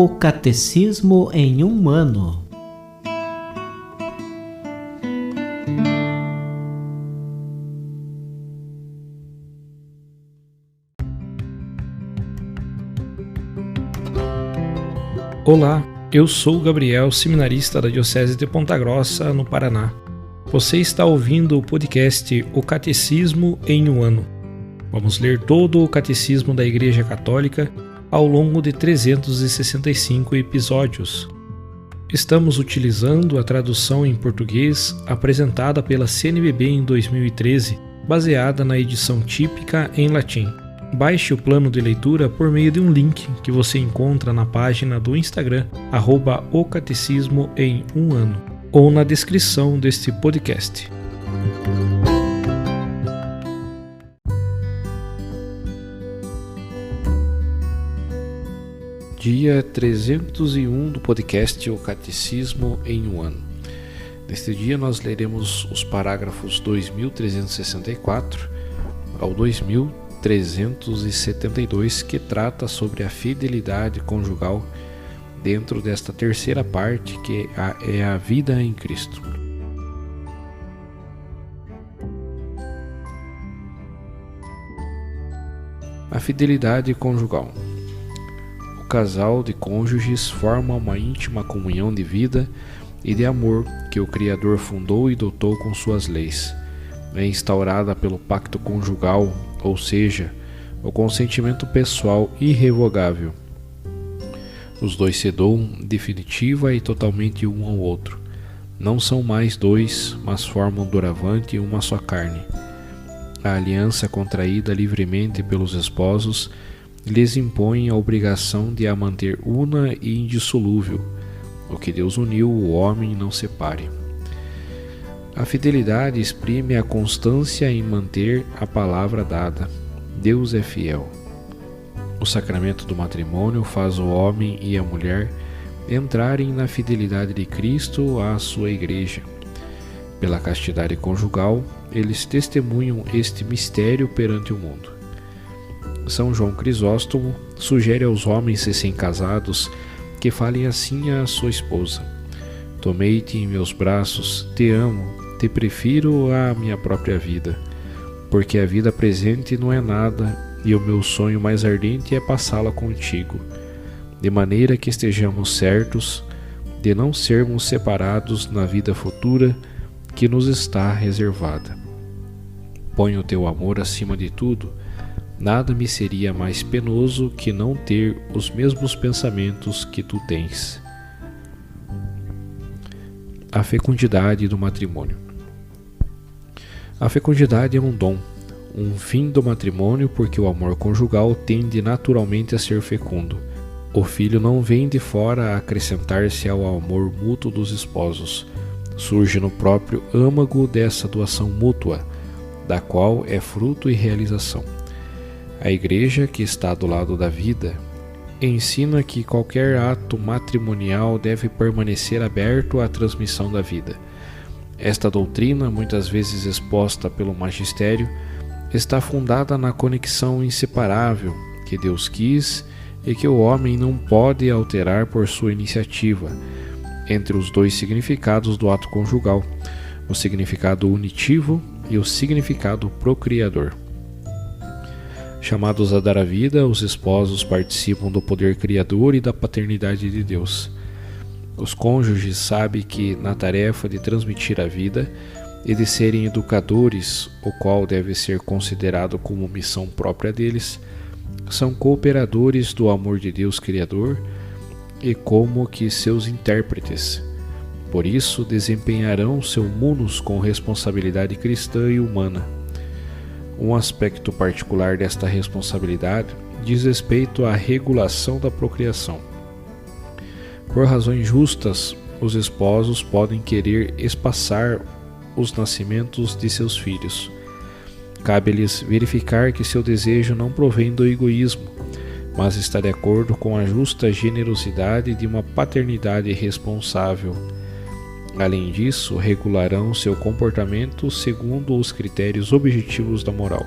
O Catecismo em um Ano. Olá, eu sou Gabriel, seminarista da Diocese de Ponta Grossa, no Paraná. Você está ouvindo o podcast O Catecismo em um Ano. Vamos ler todo o Catecismo da Igreja Católica ao longo de 365 episódios. Estamos utilizando a tradução em português apresentada pela CNBB em 2013, baseada na edição típica em latim. Baixe o plano de leitura por meio de um link que você encontra na página do Instagram, @o Catecismo em um Ano, ou na descrição deste podcast. Dia 301 do podcast O Catecismo em um Ano. Neste dia nós leremos os parágrafos 2364 ao 2372, que trata sobre a fidelidade conjugal dentro desta terceira parte, que é a vida em Cristo. A fidelidade conjugal. O casal de cônjuges forma uma íntima comunhão de vida e de amor que o Criador fundou e dotou com suas leis. É instaurada pelo pacto conjugal, ou seja, o consentimento pessoal irrevogável. Os dois se doam definitiva e totalmente um ao outro. Não são mais dois, mas formam doravante uma só carne. A aliança contraída livremente pelos esposos lhes impõe a obrigação de a manter una e indissolúvel. O que Deus uniu, o homem não separe. A fidelidade exprime a constância em manter a palavra dada. Deus é fiel. O sacramento do matrimônio faz o homem e a mulher entrarem na fidelidade de Cristo à sua Igreja. Pela castidade conjugal, eles testemunham este mistério perante o mundo. São João Crisóstomo sugere aos homens recém-casados que falem assim à sua esposa: tomei-te em meus braços, te amo, te prefiro à minha própria vida, porque a vida presente não é nada e o meu sonho mais ardente é passá-la contigo, de maneira que estejamos certos de não sermos separados na vida futura que nos está reservada. Põe o teu amor acima de tudo. Nada me seria mais penoso que não ter os mesmos pensamentos que tu tens. A fecundidade do matrimônio. A fecundidade é um dom, um fim do matrimônio, porque o amor conjugal tende naturalmente a ser fecundo. O filho não vem de fora a acrescentar-se ao amor mútuo dos esposos. Surge no próprio âmago dessa doação mútua, da qual é fruto e realização. A Igreja, que está do lado da vida, ensina que qualquer ato matrimonial deve permanecer aberto à transmissão da vida. Esta doutrina, muitas vezes exposta pelo magistério, está fundada na conexão inseparável que Deus quis e que o homem não pode alterar por sua iniciativa, entre os dois significados do ato conjugal, o significado unitivo e o significado procriador. Chamados a dar a vida, os esposos participam do poder criador e da paternidade de Deus. Os cônjuges sabem que, na tarefa de transmitir a vida e de serem educadores, o qual deve ser considerado como missão própria deles, são cooperadores do amor de Deus Criador e como que seus intérpretes. Por isso, desempenharão seu munus com responsabilidade cristã e humana. Um aspecto particular desta responsabilidade diz respeito à regulação da procriação. Por razões justas, os esposos podem querer espaçar os nascimentos de seus filhos. Cabe-lhes verificar que seu desejo não provém do egoísmo, mas está de acordo com a justa generosidade de uma paternidade responsável. Além disso, regularão seu comportamento segundo os critérios objetivos da moral.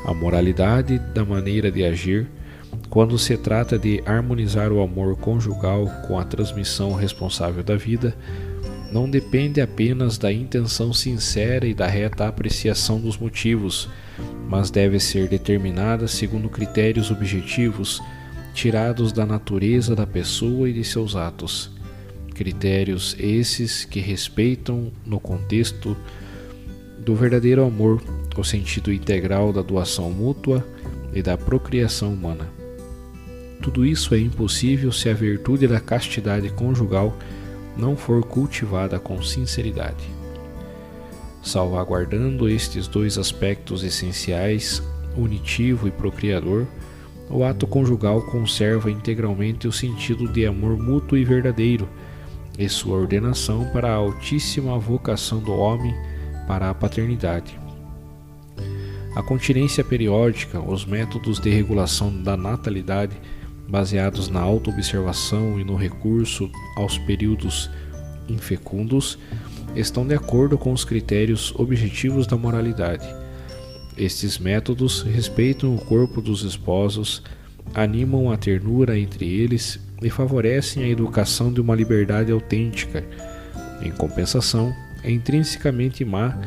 A moralidade da maneira de agir quando se trata de harmonizar o amor conjugal com a transmissão responsável da vida, não depende apenas da intenção sincera e da reta apreciação dos motivos, mas deve ser determinada segundo critérios objetivos, tirados da natureza da pessoa e de seus atos. Critérios esses que respeitam, no contexto do verdadeiro amor, o sentido integral da doação mútua e da procriação humana. Tudo isso é impossível se a virtude da castidade conjugal não for cultivada com sinceridade. Salvaguardando estes dois aspectos essenciais, unitivo e procriador, o ato conjugal conserva integralmente o sentido de amor mútuo e verdadeiro e sua ordenação para a altíssima vocação do homem para a paternidade. A continência periódica, os métodos de regulação da natalidade, baseados na autoobservação e no recurso aos períodos infecundos, estão de acordo com os critérios objetivos da moralidade. Estes métodos respeitam o corpo dos esposos, animam a ternura entre eles e favorecem a educação de uma liberdade autêntica. Em compensação, é intrinsecamente má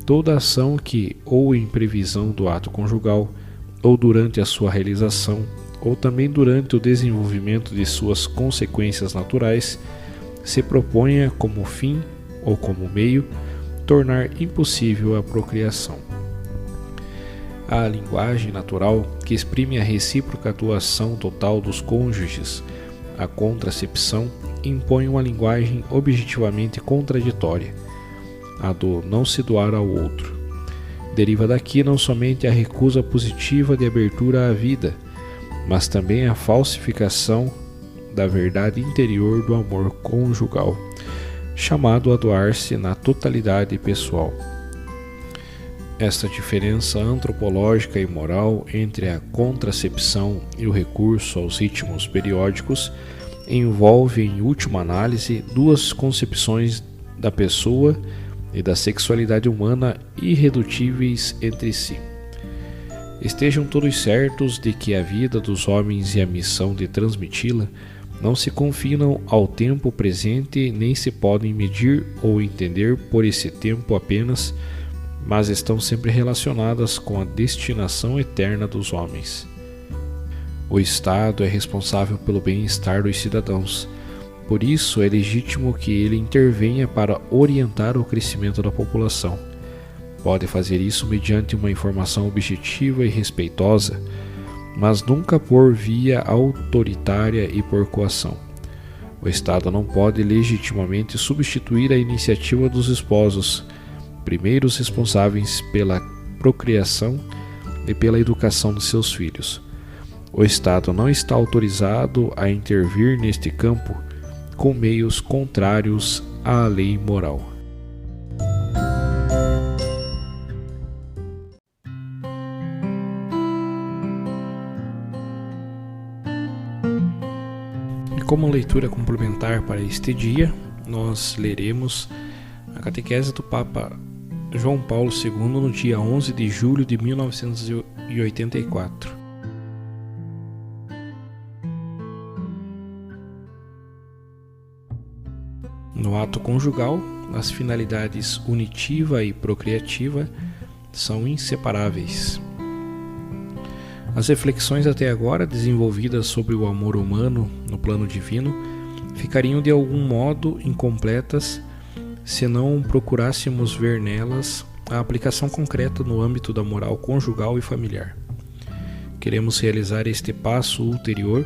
toda ação que, ou em previsão do ato conjugal, ou durante a sua realização, ou também durante o desenvolvimento de suas consequências naturais, se proponha como fim ou como meio tornar impossível a procriação. A linguagem natural, que exprime a recíproca doação total dos cônjuges, a contracepção, impõe uma linguagem objetivamente contraditória, a do não se doar ao outro. Deriva daqui não somente a recusa positiva de abertura à vida, mas também a falsificação da verdade interior do amor conjugal, chamado a doar-se na totalidade pessoal. Esta diferença antropológica e moral entre a contracepção e o recurso aos ritmos periódicos envolve, em última análise, duas concepções da pessoa e da sexualidade humana irredutíveis entre si. Estejam todos certos de que a vida dos homens e a missão de transmiti-la não se confinam ao tempo presente nem se podem medir ou entender por esse tempo apenas, mas estão sempre relacionadas com a destinação eterna dos homens. O Estado é responsável pelo bem-estar dos cidadãos, por isso é legítimo que ele intervenha para orientar o crescimento da população. Pode fazer isso mediante uma informação objetiva e respeitosa, mas nunca por via autoritária e por coação. O Estado não pode legitimamente substituir a iniciativa dos esposos, primeiros responsáveis pela procriação e pela educação de seus filhos. O Estado não está autorizado a intervir neste campo com meios contrários à lei moral. E como leitura complementar para este dia, nós leremos a catequese do Papa João Paulo II no dia 11 de julho de 1984. No ato conjugal, as finalidades unitiva e procriativa são inseparáveis. As reflexões até agora desenvolvidas sobre o amor humano no plano divino ficariam de algum modo incompletas se não procurássemos ver nelas a aplicação concreta no âmbito da moral conjugal e familiar. Queremos realizar este passo ulterior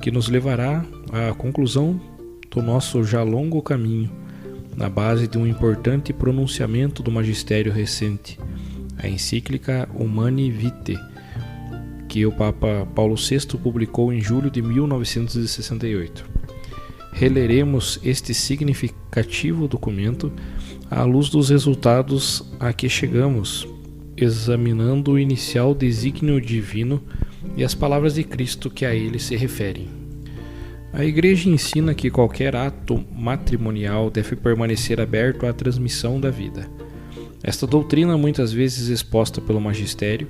que nos levará à conclusão do nosso já longo caminho, na base de um importante pronunciamento do magistério recente, a encíclica Humani Vitae, que o Papa Paulo VI publicou em julho de 1968. Releremos este significativo documento à luz dos resultados a que chegamos, examinando o inicial desígnio divino e as palavras de Cristo que a ele se referem. A Igreja ensina que qualquer ato matrimonial deve permanecer aberto à transmissão da vida. Esta doutrina, muitas vezes exposta pelo magistério,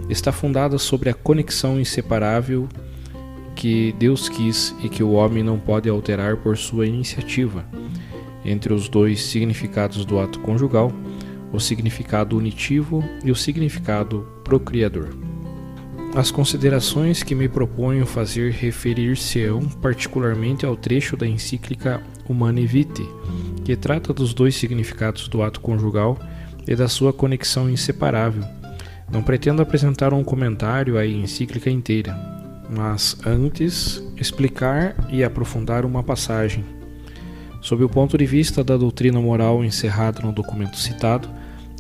está fundada sobre a conexão inseparável que Deus quis e que o homem não pode alterar por sua iniciativa. Entre os dois significados do ato conjugal, o significado unitivo e o significado procriador. As considerações que me proponho fazer referir-se-ão particularmente ao trecho da encíclica Humanae Vitae, que trata dos dois significados do ato conjugal e da sua conexão inseparável. Não pretendo apresentar um comentário à encíclica inteira, mas antes explicar e aprofundar uma passagem. Sob o ponto de vista da doutrina moral encerrada no documento citado,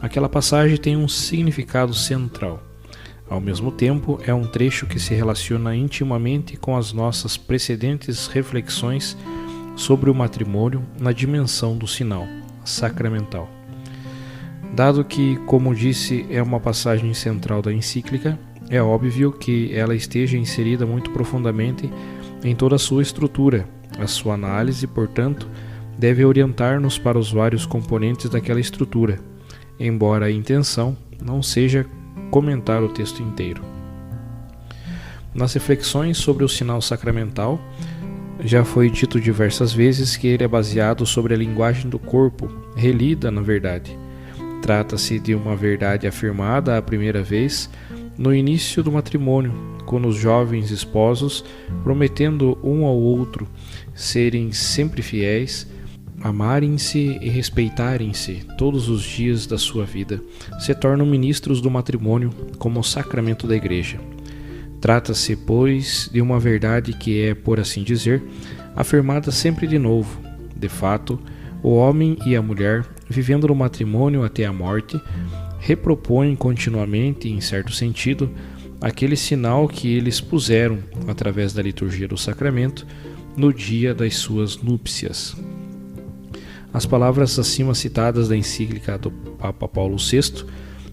aquela passagem tem um significado central. Ao mesmo tempo, é um trecho que se relaciona intimamente com as nossas precedentes reflexões sobre o matrimônio na dimensão do sinal sacramental. Dado que, como disse, é uma passagem central da encíclica, é óbvio que ela esteja inserida muito profundamente em toda a sua estrutura. A sua análise, portanto, deve orientar-nos para os vários componentes daquela estrutura, embora a intenção não seja comentar o texto inteiro. Nas reflexões sobre o sinal sacramental, já foi dito diversas vezes que ele é baseado sobre a linguagem do corpo, relida na verdade. Trata-se de uma verdade afirmada à primeira vez no início do matrimônio, quando os jovens esposos, prometendo um ao outro serem sempre fiéis, amarem-se e respeitarem-se todos os dias da sua vida, se tornam ministros do matrimônio como sacramento da Igreja. Trata-se, pois, de uma verdade que é, por assim dizer, afirmada sempre de novo. De fato, o homem e a mulher, vivendo no matrimônio até a morte, repropõem continuamente, em certo sentido, aquele sinal que eles puseram, através da liturgia do sacramento, no dia das suas núpcias. As palavras acima citadas da encíclica do Papa Paulo VI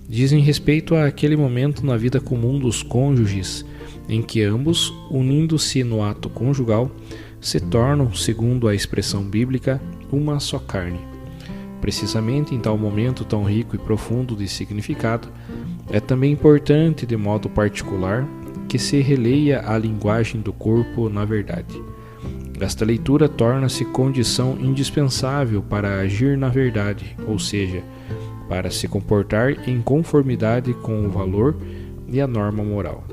dizem respeito àquele momento na vida comum dos cônjuges, em que ambos, unindo-se no ato conjugal, se tornam, segundo a expressão bíblica, uma só carne. Precisamente em tal momento tão rico e profundo de significado, é também importante, de modo particular, que se releia a linguagem do corpo na verdade. Esta leitura torna-se condição indispensável para agir na verdade, ou seja, para se comportar em conformidade com o valor e a norma moral.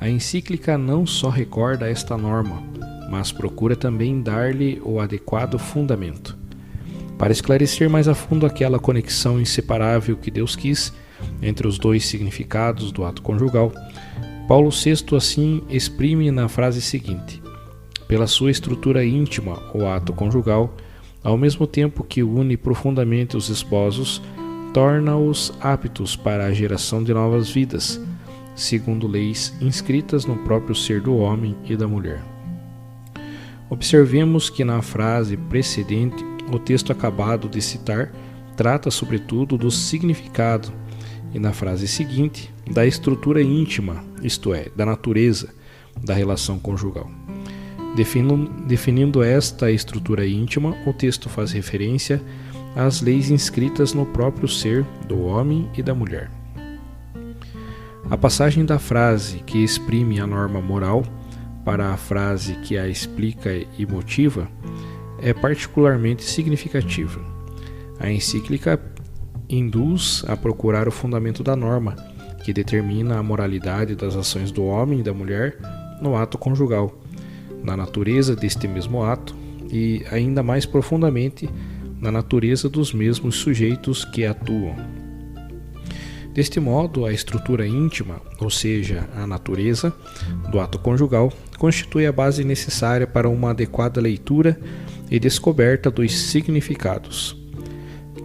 A encíclica não só recorda esta norma, mas procura também dar-lhe o adequado fundamento. Para esclarecer mais a fundo aquela conexão inseparável que Deus quis entre os dois significados do ato conjugal, Paulo VI assim exprime na frase seguinte: pela sua estrutura íntima, o ato conjugal, ao mesmo tempo que une profundamente os esposos, torna-os aptos para a geração de novas vidas, segundo leis inscritas no próprio ser do homem e da mulher. Observemos que na frase precedente, o texto acabado de citar trata sobretudo do significado, e na frase seguinte, da estrutura íntima, isto é, da natureza da relação conjugal. Definindo esta estrutura íntima, o texto faz referência às leis inscritas no próprio ser do homem e da mulher. A passagem da frase que exprime a norma moral para a frase que a explica e motiva é particularmente significativa. A encíclica induz a procurar o fundamento da norma, que determina a moralidade das ações do homem e da mulher no ato conjugal, na natureza deste mesmo ato e, ainda mais profundamente, na natureza dos mesmos sujeitos que atuam. Deste modo, a estrutura íntima, ou seja, a natureza do ato conjugal, constitui a base necessária para uma adequada leitura e descoberta dos significados,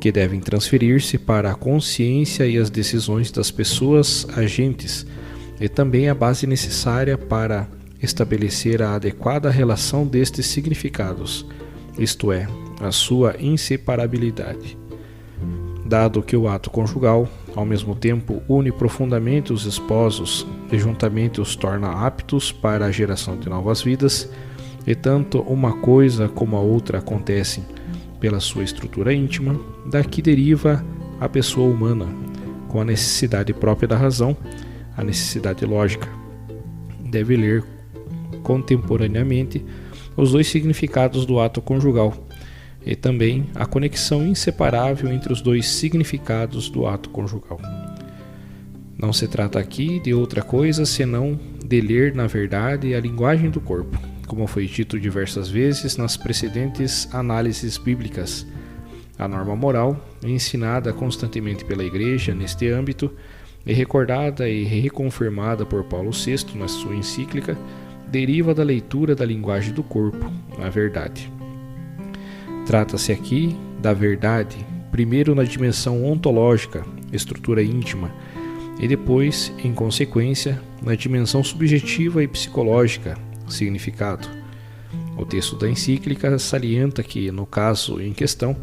que devem transferir-se para a consciência e as decisões das pessoas agentes, e também a base necessária para estabelecer a adequada relação destes significados, isto é, a sua inseparabilidade. Dado que o ato conjugal, ao mesmo tempo, une profundamente os esposos e juntamente os torna aptos para a geração de novas vidas, e tanto uma coisa como a outra acontecem pela sua estrutura íntima, daqui deriva a pessoa humana, com a necessidade própria da razão, a necessidade lógica. Deve ler contemporaneamente os dois significados do ato conjugal e também a conexão inseparável entre os dois significados do ato conjugal. Não se trata aqui de outra coisa senão de ler, na verdade, a linguagem do corpo, como foi dito diversas vezes nas precedentes análises bíblicas. A norma moral, ensinada constantemente pela Igreja neste âmbito, e recordada e reconfirmada por Paulo VI na sua encíclica, deriva da leitura da linguagem do corpo, na verdade. Trata-se aqui da verdade, primeiro na dimensão ontológica, estrutura íntima, e depois, em consequência, na dimensão subjetiva e psicológica, significado. O texto da encíclica salienta que, no caso em questão,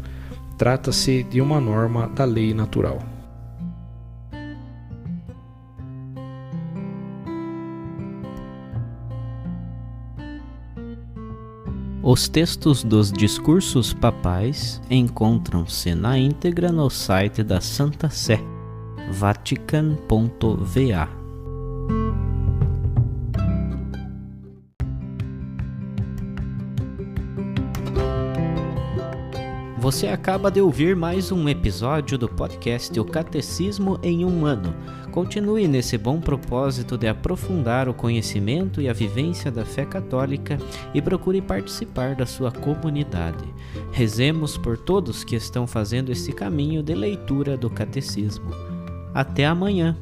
trata-se de uma norma da lei natural. Os textos dos discursos papais encontram-se na íntegra no site da Santa Sé, vatican.va. Você acaba de ouvir mais um episódio do podcast O Catecismo em um Ano. Continue nesse bom propósito de aprofundar o conhecimento e a vivência da fé católica e procure participar da sua comunidade. Rezemos por todos que estão fazendo esse caminho de leitura do Catecismo. Até amanhã!